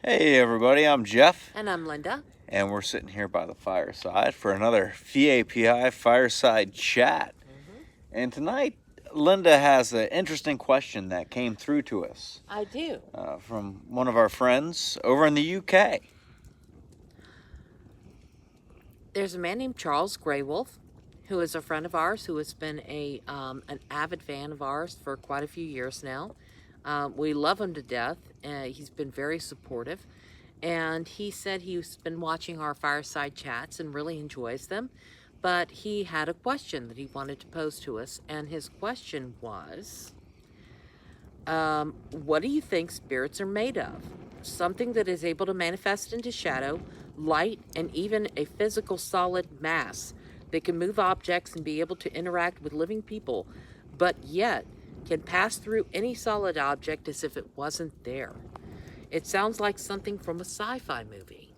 Hey everybody, I'm Jeff, And I'm Linda. and we're sitting here by the fireside for another VAPI Fireside Chat. And tonight, Linda has an interesting question that came through to us I do. from one of our friends over in the UK. There's a man named Charles Greywolf, who is a friend of ours, who has been an avid fan of ours for quite a few years now. We love him to death. He's been very supportive. And he said he's been watching our fireside chats and really enjoys them. But he had a question that he wanted to pose to us. And his question was, what do you think spirits are made of? Something that is able to manifest into shadow, light, and even a physical solid mass that can move objects and be able to interact with living people, but yet can pass through any solid object as if it wasn't there. It sounds like something from a sci-fi movie.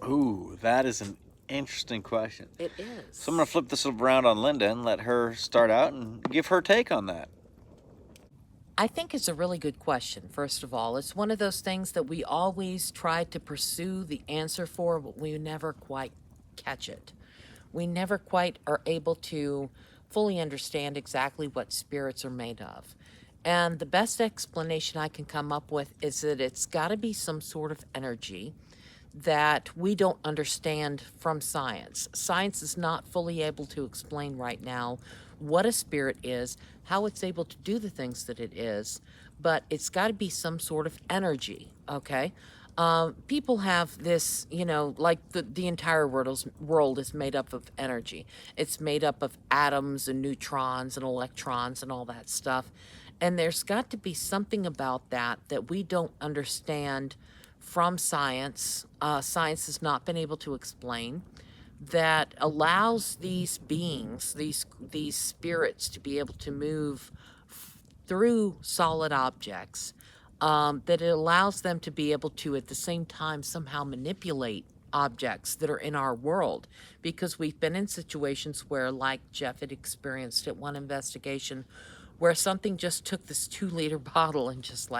Ooh, that is an interesting question. It is. So I'm going to flip this around on Linda and let her start out and give her take on that. I think it's a really good question, first of all. It's one of those things that we always try to pursue the answer for, but we never quite catch it. We never quite are able to fully understand exactly what spirits are made of. And the best explanation I can come up with is that it's got to be some sort of energy that we don't understand from science. Science is not fully able to explain right now what a spirit is, how it's able to do the things that it is, but it's got to be some sort of energy, okay? People have this, like the entire world is made up of energy. It's made up of atoms and neutrons and electrons and all that stuff. And there's got to be something about that we don't understand from science. Science has not been able to explain, that allows these beings, these spirits, to be able to move through solid objects. That it allows them to be able to, at the same time, somehow manipulate objects that are in our world, because we've been in situations where, like Jeff had experienced at one investigation, where something just took this 2-liter bottle and just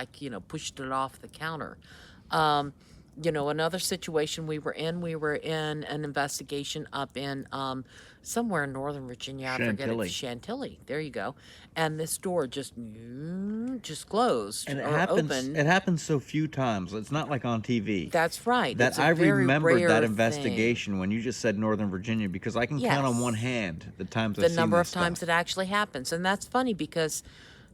pushed it off the counter. Another situation we were in an investigation up in somewhere in Northern Virginia. I forget it. Chantilly. There you go. And this door just closed And or opened. It happens so few times. It's not like on TV. That's right. That It's a I very remembered rare that thing. investigation when you just said Northern Virginia, because I can count on Yes. one hand the times I've The seen number this of times stuff. it actually happens. And that's funny because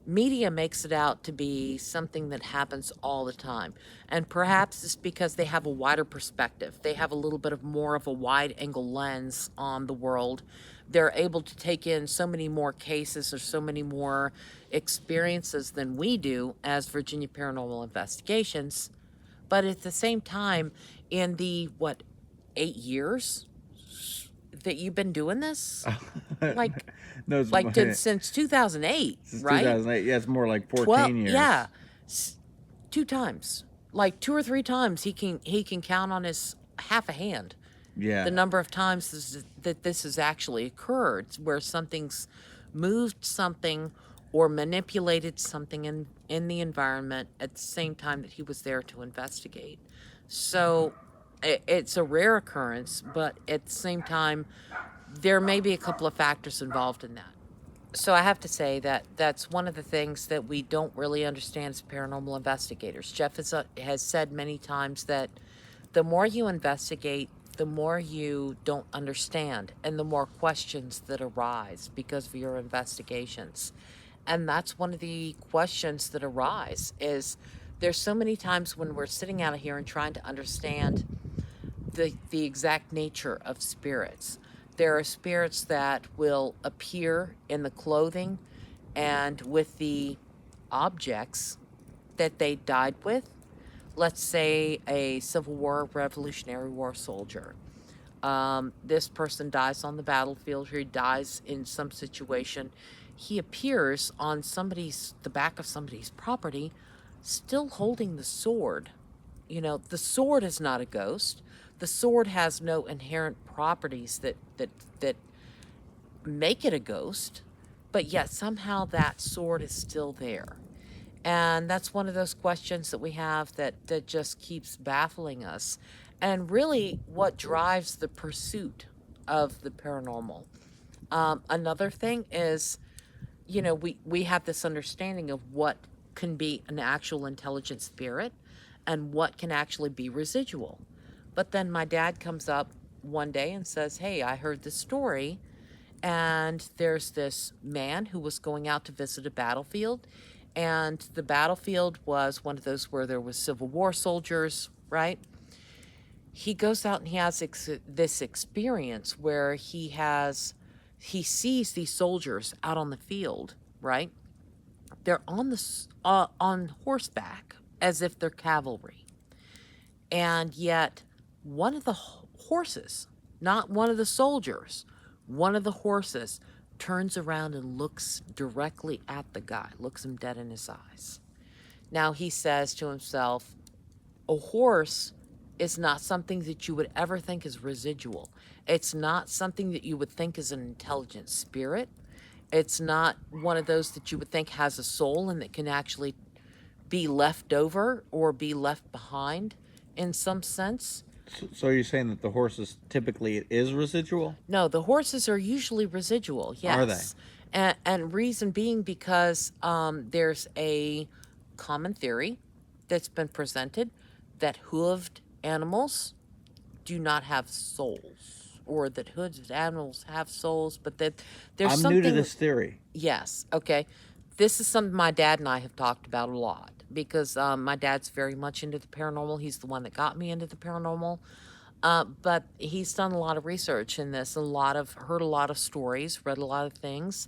media makes it out to be something that happens all the time. And perhaps it's because they have a wider perspective. They have a little bit of more of a wide angle lens on the world. They're able to take in so many more cases or so many more experiences than we do as Virginia Paranormal Investigations. But at the same time, in the 8 years that you've been doing this, like No, since 2008, since right? 2008. Yeah, it's more like 14 12, years. yeah, 2 times, like 2 or 3 times he can count on his half a hand. Yeah. The number of times that this has actually occurred, where something's moved something or manipulated something in the environment at the same time that he was there to investigate. So it's a rare occurrence, but at the same time, there may be a couple of factors involved in that. So I have to say that that's one of the things that we don't really understand as paranormal investigators. Jeff has said many times that the more you investigate, the more you don't understand, and the more questions that arise because of your investigations. And that's one of the questions that arise, is there's so many times when we're sitting out here and trying to understand the exact nature of spirits. There are spirits that will appear in the clothing and with the objects that they died with. Let's say a Civil War, Revolutionary War soldier. This person dies on the battlefield, or he dies in some situation. He appears on the back of somebody's property, still holding the sword. The sword is not a ghost. The sword has no inherent properties that make it a ghost, but yet somehow that sword is still there. And that's one of those questions that we have that just keeps baffling us. And really, what drives the pursuit of the paranormal. Another thing is, we have this understanding of what can be an actual intelligent spirit and what can actually be residual. But then my dad comes up one day and says, "Hey, I heard this story, and there's this man who was going out to visit a battlefield, and the battlefield was one of those where there was Civil War soldiers, right? He goes out and he has this experience where he sees these soldiers out on the field, right? They're on horseback as if they're cavalry, and yet one of the horses, not one of the soldiers, one of the horses turns around and looks directly at the guy, looks him dead in his eyes. Now he says to himself, a horse is not something that you would ever think is residual. It's not something that you would think is an intelligent spirit. It's not one of those that you would think has a soul and that can actually be left over or be left behind in some sense. So you're saying that the horses typically it is residual? No, the horses are usually residual, yes. Are they? And reason being because there's a common theory that's been presented that hooved animals do not have souls, or that hooved animals have souls, but that there's I'm something... new to this theory. Yes, okay. This is something my dad and I have talked about a lot because my dad's very much into the paranormal. He's the one that got me into the paranormal. But he's done a lot of research in this, heard a lot of stories, read a lot of things,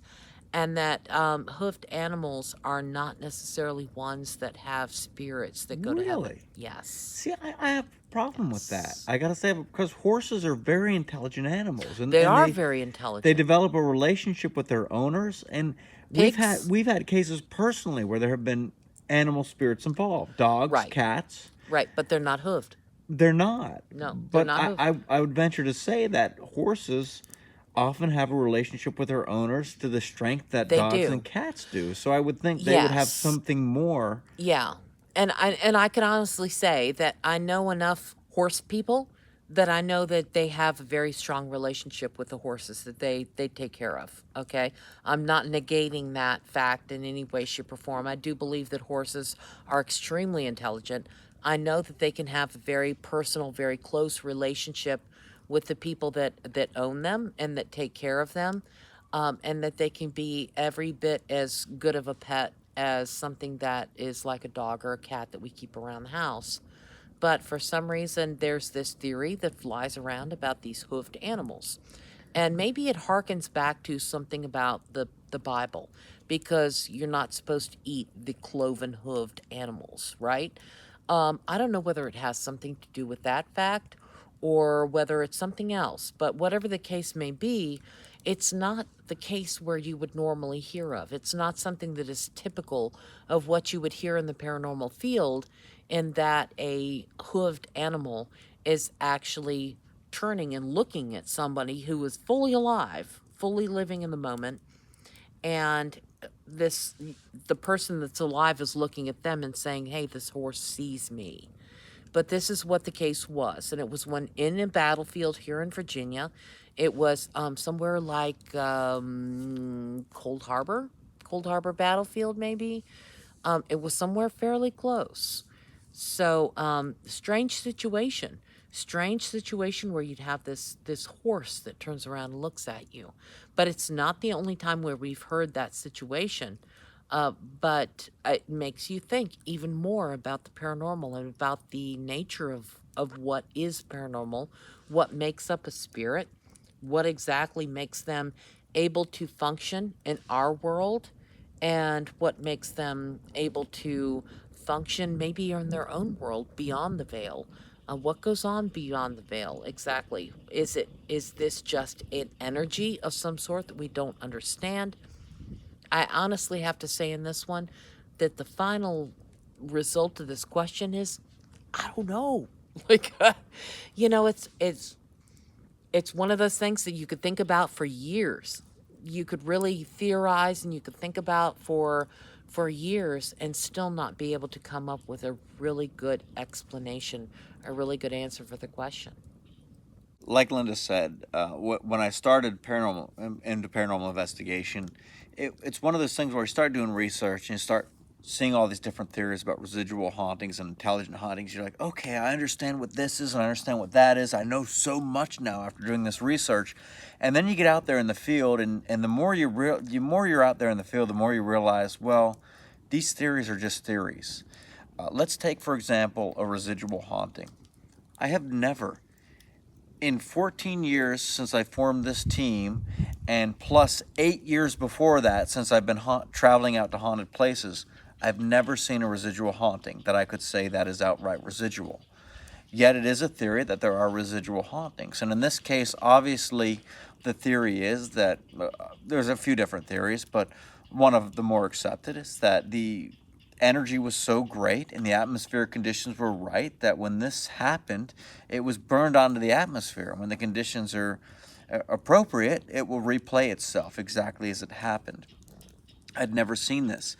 and that hoofed animals are not necessarily ones that have spirits that go to heaven. Really? Yes. See, I have a problem with that. I gotta say, because horses are very intelligent animals, and They and are very intelligent. they develop a relationship with their owners, and Pigs. we've had cases personally where there have been animal spirits involved, dogs, Right. cats. Right, but they're not hoofed. They're not. No, they're But not I would venture to say that horses often have a relationship with their owners to the strength that They dogs do. and cats do. So I would think they would have Yes. something more. Yeah. And I can honestly say that I know enough horse people that I know that they have a very strong relationship with the horses that they take care of. Okay. I'm not negating that fact in any way, shape, or form. I do believe that horses are extremely intelligent. I know that they can have a very personal, very close relationship with the people that own them and that take care of them, and that they can be every bit as good of a pet as something that is like a dog or a cat that we keep around the house. But for some reason, there's this theory that flies around about these hoofed animals. And maybe it harkens back to something about the Bible, because you're not supposed to eat the cloven hooved animals, right? I don't know whether it has something to do with that fact or whether it's something else, but whatever the case may be, it's not the case where you would normally hear of. It's not something that is typical of what you would hear in the paranormal field, in that a hooved animal is actually turning and looking at somebody who is fully alive, fully living in the moment, and the person that's alive is looking at them and saying, "Hey, this horse sees me." But this is what the case was, and it was when in a battlefield here in Virginia. It was somewhere like Cold Harbor battlefield, maybe. It was somewhere fairly close. So strange situation where you'd have this horse that turns around and looks at you. But it's not the only time where we've heard that situation. But it makes you think even more about the paranormal and about the nature of what is paranormal, what makes up a spirit, what exactly makes them able to function in our world, and what makes them able to function maybe in their own world beyond the veil. What goes on beyond the veil exactly? Is this just an energy of some sort that we don't understand? I honestly have to say in this one that the final result of this question is, I don't know. Like, it's one of those things that you could think about for years. You could really theorize and you could think about for for years and still not be able to come up with a really good explanation, a really good answer for the question. Like Linda said, when I started into paranormal investigation, it's one of those things where you start doing research and you start seeing all these different theories about residual hauntings and intelligent hauntings. You're like, okay, I understand what this is and I understand what that is. I know so much now after doing this research. And then you get out there in the field, and the more more you're out there in the field, the more you realize, well, these theories are just theories. Let's take, for example, a residual haunting. I have never, in 14 years since I formed this team, and plus 8 years before that since I've been traveling out to haunted places, I've never seen a residual haunting that I could say that is outright residual. Yet it is a theory that there are residual hauntings. And in this case, obviously, the theory is that there's a few different theories, but one of the more accepted is that the energy was so great and the atmospheric conditions were right that when this happened, it was burned onto the atmosphere. When the conditions are appropriate, it will replay itself exactly as it happened. I'd never seen this.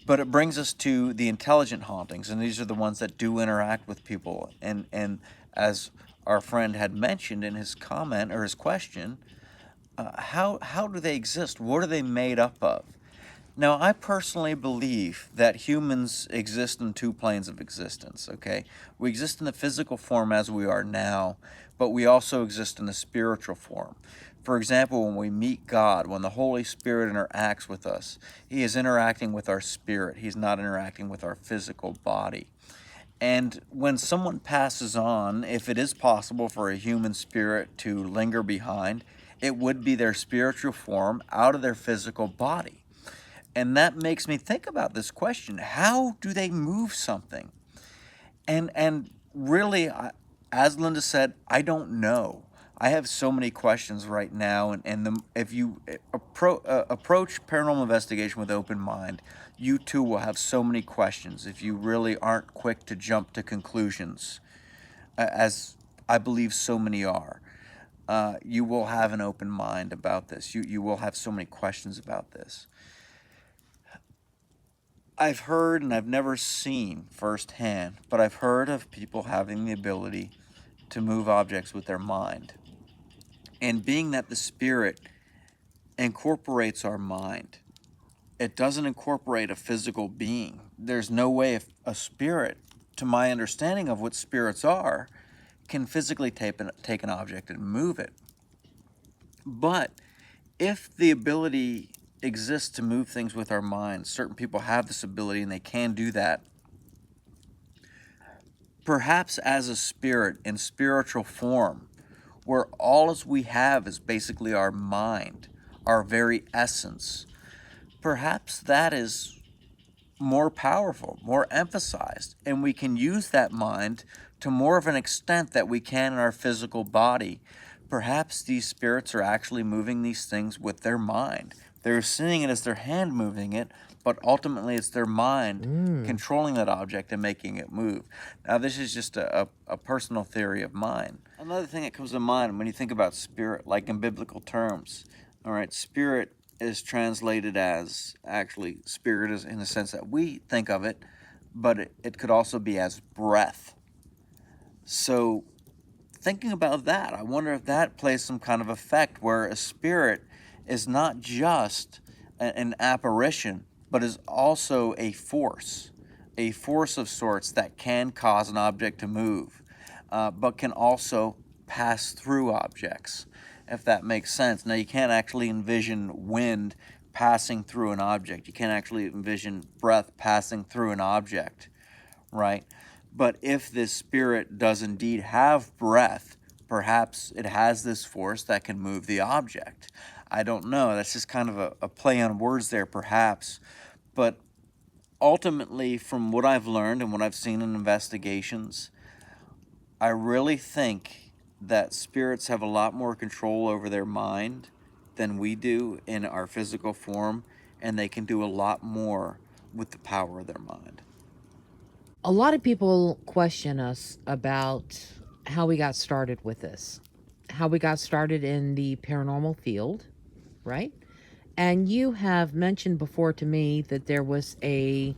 But it brings us to the intelligent hauntings, and these are the ones that do interact with people. And as our friend had mentioned in his comment or his question, how do they exist? What are they made up of? Now, I personally believe that humans exist in two planes of existence, okay? We exist in the physical form as we are now, but we also exist in the spiritual form. For example, when we meet God, when the Holy Spirit interacts with us, He is interacting with our spirit. He's not interacting with our physical body. And when someone passes on, if it is possible for a human spirit to linger behind, it would be their spiritual form out of their physical body. And that makes me think about this question: how do they move something? And really, as Linda said, I don't know. I have so many questions right now, if you approach paranormal investigation with open mind, you too will have so many questions if you really aren't quick to jump to conclusions, as I believe so many are. You will have an open mind about this. You will have so many questions about this. I've heard, and I've never seen firsthand, but I've heard of people having the ability to move objects with their mind. And being that the spirit incorporates our mind, it doesn't incorporate a physical being. There's no way if a spirit, to my understanding of what spirits are, can physically take an object and move it. But if the ability exists to move things with our minds, certain people have this ability and they can do that. Perhaps as a spirit in spiritual form, where all as we have is basically our mind, our very essence, perhaps that is more powerful, more emphasized, and we can use that mind to more of an extent that we can in our physical body. Perhaps these spirits are actually moving these things with their mind. They're seeing it as their hand moving it, but ultimately it's their mind controlling that object and making it move. Now, this is just a personal theory of mine. Another thing that comes to mind when you think about spirit, like in biblical terms, all right, spirit is translated as, actually, spirit is in the sense that we think of it, but it could also be as breath. So, thinking about that, I wonder if that plays some kind of effect where a spirit is not just an apparition, but is also a force of sorts that can cause an object to move, but can also pass through objects, if that makes sense. Now, you can't actually envision wind passing through an object. You can't actually envision breath passing through an object, right? But if this spirit does indeed have breath, perhaps it has this force that can move the object. I don't know. That's just kind of a play on words there, perhaps. But ultimately, from what I've learned and what I've seen in investigations, I really think that spirits have a lot more control over their mind than we do in our physical form, and they can do a lot more with the power of their mind. A lot of people question us about how we got started with this, how we got started in the paranormal field, right? And you have mentioned before to me that there was a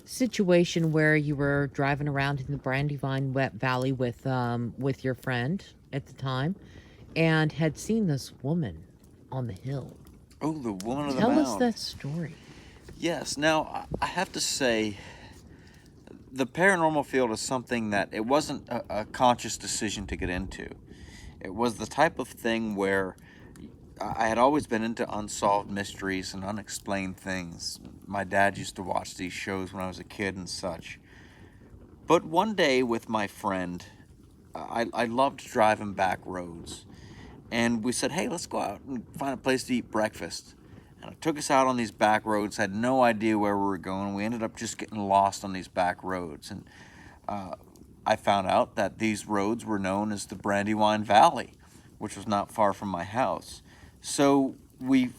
situation where you were driving around in the Brandywine Valley with your friend at the time and had seen this woman on the hill. Oh, the woman of the Tell us mound. that story. Yes. Now, I have to say, the paranormal field is something that it wasn't a conscious decision to get into. It was the type of thing where I had always been into unsolved mysteries and unexplained things. My dad used to watch these shows when I was a kid and such. But one day with my friend, I loved driving back roads. And we said, hey, let's go out and find a place to eat breakfast. And it took us out on these back roads, had no idea where we were going. We ended up just getting lost on these back roads. And I found out that these roads were known as the Brandywine Valley, which was not far from my house. So we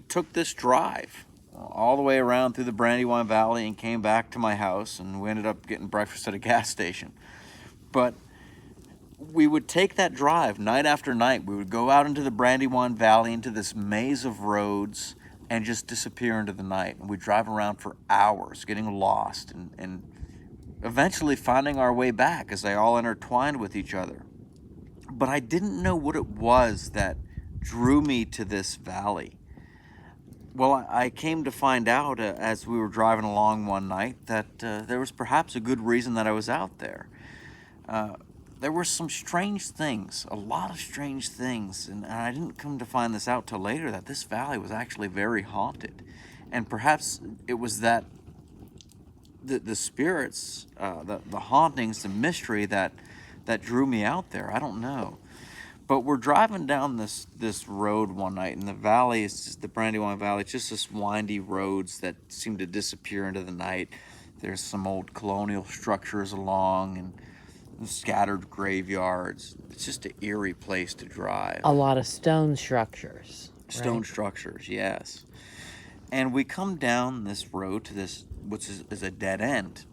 took this drive all the way around through the Brandywine Valley and came back to my house, and we ended up getting breakfast at a gas station. But we would take that drive night after night. We would go out into the Brandywine Valley, into this maze of roads, and just disappear into the night. And we'd drive around for hours, getting lost, and eventually finding our way back as they all intertwined with each other. But I didn't know what it was that drew me to this valley. Well, I came to find out as we were driving along one night that there was perhaps a good reason that I was out there. There were some strange things, a lot of strange things, and I didn't come to find this out till later, that this valley was actually very haunted. And perhaps it was that the spirits, the hauntings, the mystery that drew me out there. I don't know. But we're driving down this road one night, and the valley is just the Brandywine Valley. It's just this windy roads that seem to disappear into the night. There's some old colonial structures along and scattered graveyards. It's just an eerie place to drive. A lot of stone structures. Stone Right? structures, yes. And we come down this road to this, which is a dead end.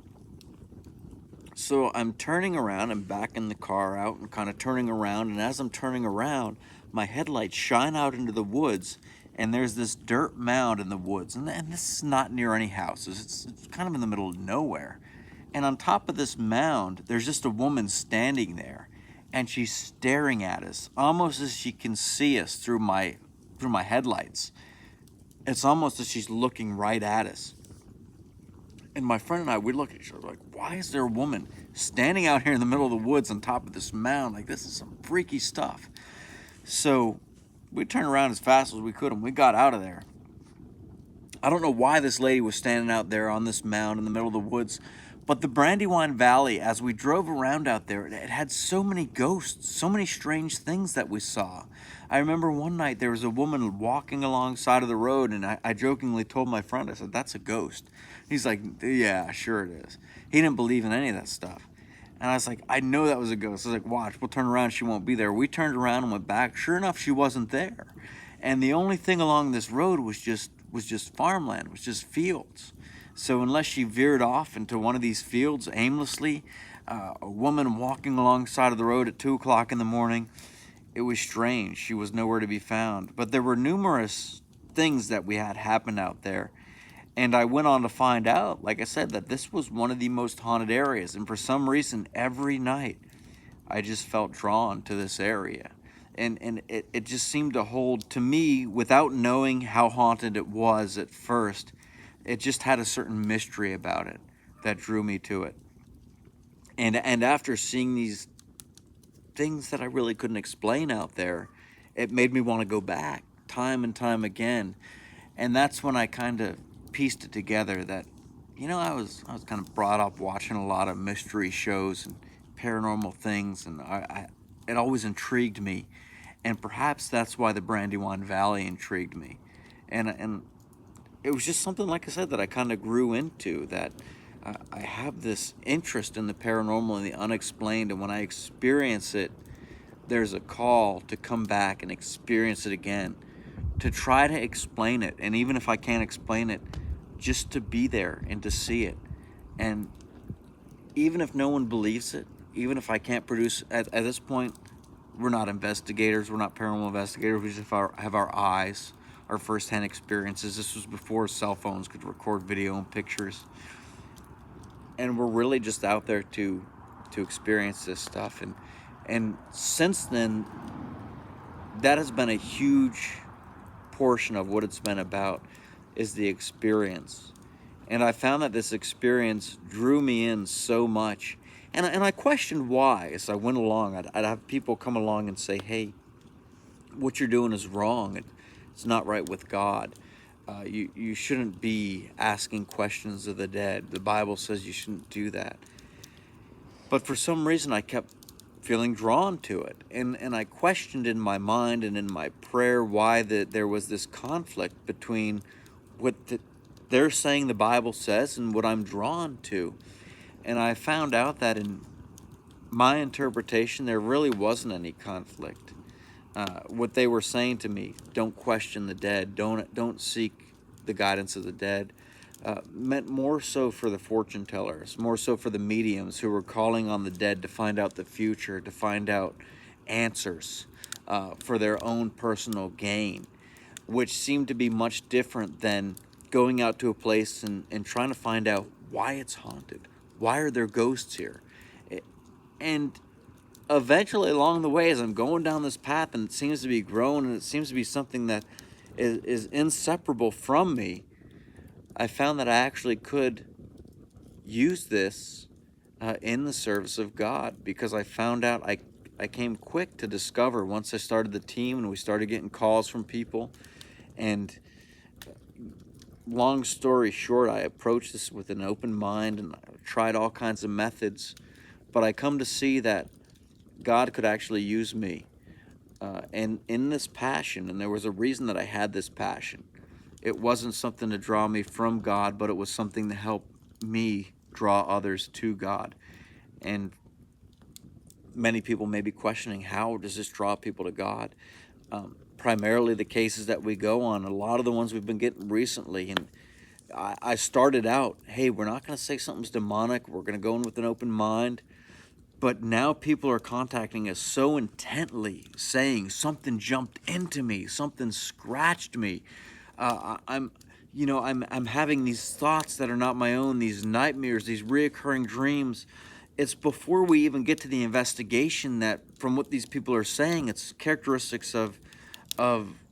So I'm turning around and backing the car out and kind of turning around. And as I'm turning around, my headlights shine out into the woods. And there's this dirt mound in the woods. And this is not near any houses. It's kind of in the middle of nowhere. And on top of this mound, there's just a woman standing there. And she's staring at us, almost as she can see us through my headlights. It's almost as she's looking right at us. And my friend and I, we look at each other like, why is there a woman standing out here in the middle of the woods on top of this mound? Like, this is some freaky stuff. So we turned around as fast as we could, and we got out of there. I don't know why this lady was standing out there on this mound in the middle of the woods, but the Brandywine Valley, as we drove around out there, it had so many ghosts, so many strange things that we saw. I remember one night there was a woman walking alongside of the road, and I jokingly told my friend, I said, that's a ghost. He's like, yeah, sure it is. He didn't believe in any of that stuff. And I was like, I know that was a ghost. I was like, watch, we'll turn around, she won't be there. We turned around and went back. Sure enough, she wasn't there. And the only thing along this road was just farmland, was just fields. So unless she veered off into one of these fields aimlessly, a woman walking alongside of the road at 2 o'clock in the morning, it was strange. She was nowhere to be found. But there were numerous things that we had happen out there. And I went on to find out, like I said, that this was one of the most haunted areas. And for some reason, every night, I just felt drawn to this area. And it just seemed to hold, to me, without knowing how haunted it was at first, it just had a certain mystery about it that drew me to it. And after seeing these things that I really couldn't explain out there, it made me want to go back time and time again. And that's when I kind of pieced it together that, I was kind of brought up watching a lot of mystery shows and paranormal things, and it always intrigued me. And perhaps that's why the Brandywine Valley intrigued me. And it was just something, like I said, that I kind of grew into, that I have this interest in the paranormal and the unexplained, and when I experience it, there's a call to come back and experience it again, to try to explain it. And even if I can't explain it, just to be there and to see it. And even if no one believes it, even if I can't produce, at this point, we're not investigators, we're not paranormal investigators, we just have our eyes, our firsthand experiences. This was before cell phones could record video and pictures, and we're really just out there to experience this stuff. And since then, that has been a huge portion of what it's been about, is the experience. And I found that this experience drew me in so much. And I questioned why. As I went along, I'd have people come along and say, hey, what you're doing is wrong. It's not right with God. You shouldn't be asking questions of the dead. The Bible says you shouldn't do that. But for some reason, I kept feeling drawn to it. And I questioned in my mind and in my prayer why there was this conflict between what they're saying the Bible says and what I'm drawn to. And I found out that in my interpretation, there really wasn't any conflict. What they were saying to me, don't question the dead, don't seek the guidance of the dead, meant more so for the fortune tellers, more so for the mediums who were calling on the dead to find out the future, to find out answers for their own personal gain, which seemed to be much different than going out to a place and trying to find out why it's haunted. Why are there ghosts here? And eventually along the way, as I'm going down this path and it seems to be growing and it seems to be something that is inseparable from me, I found that I actually could use this in the service of God, because I found out I came quick to discover once I started the team and we started getting calls from people. And long story short, I approached this with an open mind and I tried all kinds of methods, but I come to see that God could actually use me and in this passion. And there was a reason that I had this passion. It wasn't something to draw me from God, but it was something to help me draw others to God. And many people may be questioning, how does this draw people to God? Primarily the cases that we go on, a lot of the ones we've been getting recently. And I started out, hey, we're not going to say something's demonic. We're going to go in with an open mind. But now people are contacting us so intently, saying something jumped into me, something scratched me. I'm having these thoughts that are not my own, these nightmares, these reoccurring dreams. It's before we even get to the investigation that, from what these people are saying, it's characteristics of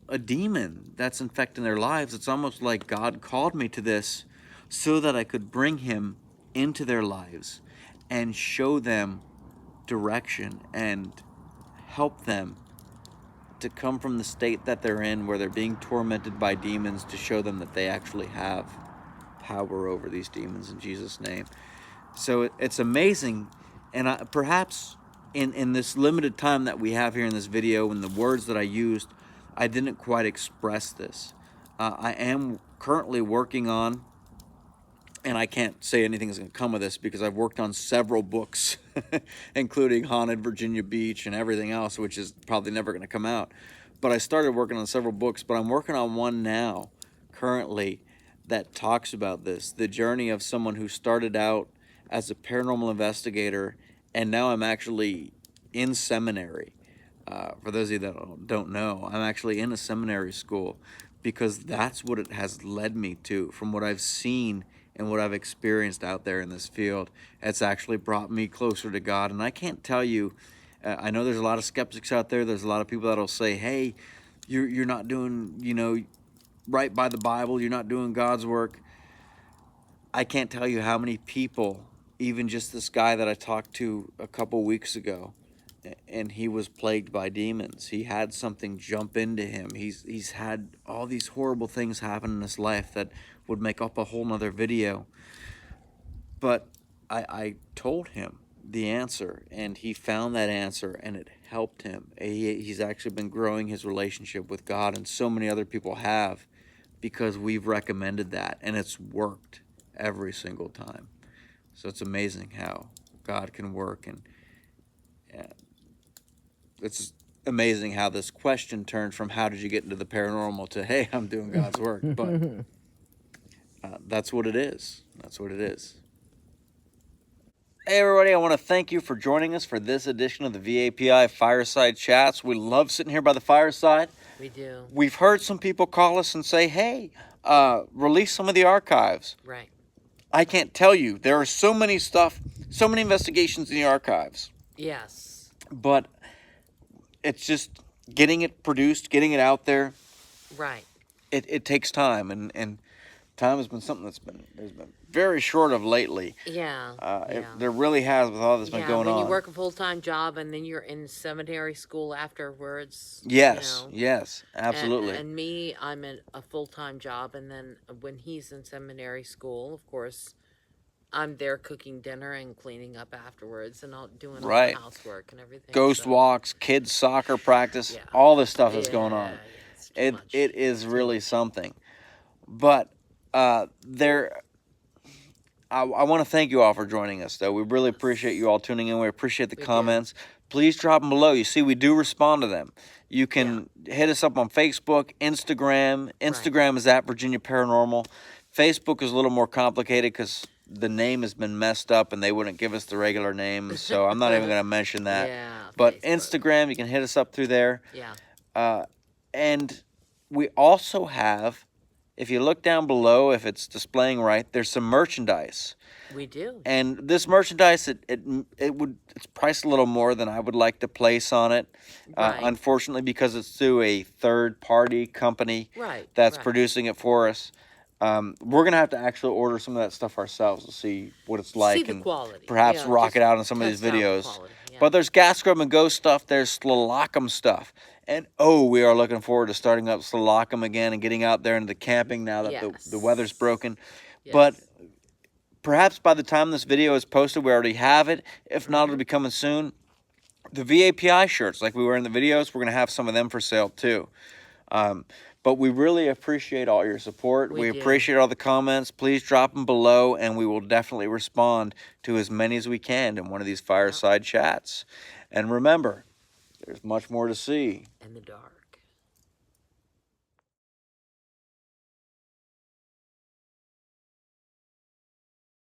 a demon that's infecting their lives. It's almost like God called me to this so that I could bring him into their lives and show them direction and help them to come from the state that they're in, where they're being tormented by demons, to show them that they actually have power over these demons in Jesus' name. So it's amazing. And perhaps in this limited time that we have here in this video and the words that I used, I didn't quite express this. I am currently working on, and I can't say anything is going to come of this because I've worked on several books, including Haunted Virginia Beach and everything else, which is probably never going to come out. But I started working on several books, but I'm working on one now, currently, that talks about this, the journey of someone who started out as a paranormal investigator, and now I'm actually in seminary. For those of you that don't know, I'm actually in a seminary school, because that's what it has led me to, from what I've seen and what I've experienced out there in this field. It's actually brought me closer to God. And I can't tell you, I know there's a lot of skeptics out there. There's a lot of people that'll say, hey, you're not doing, right by the Bible. You're not doing God's work. I can't tell you how many people, even just this guy that I talked to a couple weeks ago, and he was plagued by demons. He had something jump into him. He's had all these horrible things happen in his life that would make up a whole nother video. But I told him the answer, and he found that answer, and it helped him. He's actually been growing his relationship with God, and so many other people have, because we've recommended that, and it's worked every single time. So it's amazing how God can work, and it's amazing how this question turned from how did you get into the paranormal to, hey, I'm doing God's work. But that's what it is. That's what it is. Hey, everybody, I want to thank you for joining us for this edition of the VAPI Fireside Chats. We love sitting here by the fireside. We do. We've heard some people call us and say, hey, release some of the archives. Right. I can't tell you. There are so many investigations in the archives. Yes. But it's just getting it produced, getting it out there. Right. It takes time, and time has been something there's been very short of lately. Yeah. There really has, with all that's been going when on. you work a full-time job and then you're in seminary school afterwards. Yes, you know. yes, absolutely. And me, I'm in a full-time job, and then when he's in seminary school, of course, I'm there cooking dinner and cleaning up afterwards and doing all the housework and everything. Ghost walks, kids soccer practice, all this stuff that's going on. Yeah, it is really something. But I want to thank you all for joining us, though. We really appreciate you all tuning in. We appreciate the comments. Please drop them below. You see, we do respond to them. You can hit us up on Facebook, Instagram. Instagram is at Virginia Paranormal. Facebook is a little more complicated because the name has been messed up and they wouldn't give us the regular name. So I'm not even going to mention that. But Facebook. Instagram, you can hit us up through there. And we also have, if you look down below, if it's displaying right, there's some merchandise. We do. And this merchandise, it's priced a little more than I would like to place on it. Unfortunately, because it's through a third-party company that's producing it for us. We're going to have to actually order some of that stuff ourselves to see what it's like. See the quality. Perhaps rock it out in some of these videos. But there's gas scrub and ghost stuff. There's Slolocum stuff. And, we are looking forward to starting up Slolocum again and getting out there into the camping now that the weather's broken. But perhaps by the time this video is posted, we already have it. If not, it'll be coming soon. The VAPI shirts, like we were in the videos, we're going to have some of them for sale too. But we really appreciate all your support. We appreciate all the comments. Please drop them below, and we will definitely respond to as many as we can in one of these fireside chats. And remember, there's much more to see in the dark.